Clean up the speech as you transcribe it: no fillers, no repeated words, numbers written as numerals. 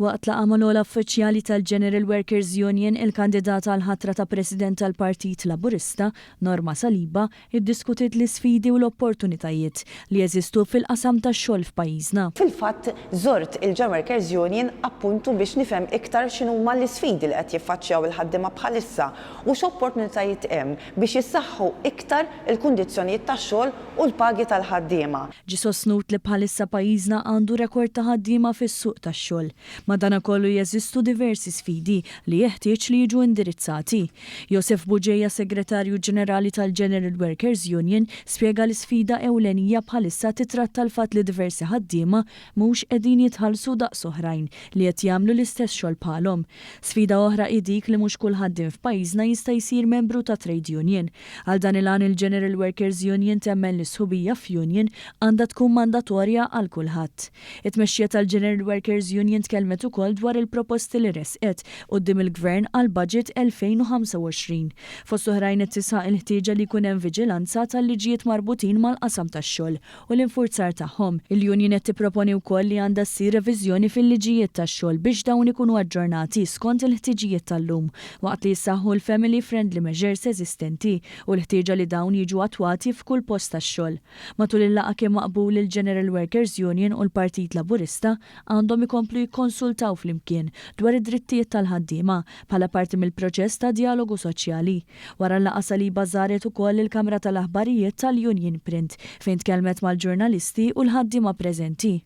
Waqt laqa mal-ogħla uffiċjali tal-General Workers Union, il-kandidata għal ħatra ta' President tal-Partit Laburista, Norma Saliba, iddiskutiet l-isfidi u l-opportunitajiet li jeżistu fil-qasam tax-xogħol f'pajjiżna. Fil-fatt żort il-General Workers Union appuntu biex nifhem iktar x'inhuma l-isfidi li qed jiffaċċjaw il-ħaddiema bħalissa u x'opportunitajiet hemm biex jissaħħu iktar il-kundizzjonijiet tax-xogħol u l-pagi tal-ħaddiema. Ġi sostnut li bħalissa pajjiżna għandu rekord ta' ħaddiema fis-suq tax-xogħol. Madanakollu jeżistu diversi sfidi li jeħtieġ li jiġu indirizzati. Josef Buġeja, Segretarju Ġenerali tal-General Workers Union, spjega l-sfida ewlenija bħalissa titratta l-fatt li diversi ħaddiema mhux qegħdin jitħallsu daqs oħrajn li qed jagħmlu l-istess xogħol bħalhom. Sfida oħra hi dik li mhux kull ħaddiem f'pajjiżna jista' jsir membru ta' trade union. Għal dan il-għan il-General Workers Union temmen li sħubija f'union għandha tkun mandatorja għal kulħadd. It-tmexxija tal-General Workers Union tkellmet ukoll dwar il-proposti li resqet quddiem il-Gvern għal budget 2025. Fost oħrajn qed tisaq il-ħtieġa li jkun hemm viġilanza tal-liġijiet marbutin mal-qasam tax-xogħol u l-infurzar tagħhom. Il-Union qed tipproponi wkoll li għandha ssir reviżjoni fil-liġijiet tax-xogħol biex dawn ikunu aġġornati skont il-ħtiġijiet tal-lum waqt li jsaħħu l-family friendly measures eżistenti u l-ħtieġa li dawn jiġu attwati f'kull post tax-xogħol. Matul il-laqgħa kien maqbul il-General Workers Union u l-Partit Laburista għandhom ikomplu jikkonsultaw flimkien dwar id-drittijiet tal-ħaddiema bħala parti mill-proċess ta' dialogu soċjali. Wara l-laqgħa Saliba żaret ukoll il-Kamra tal-Aħbarijiet tal-Union Print fejn tkellmet mal-ġurnalisti u l-ħaddiema preżenti.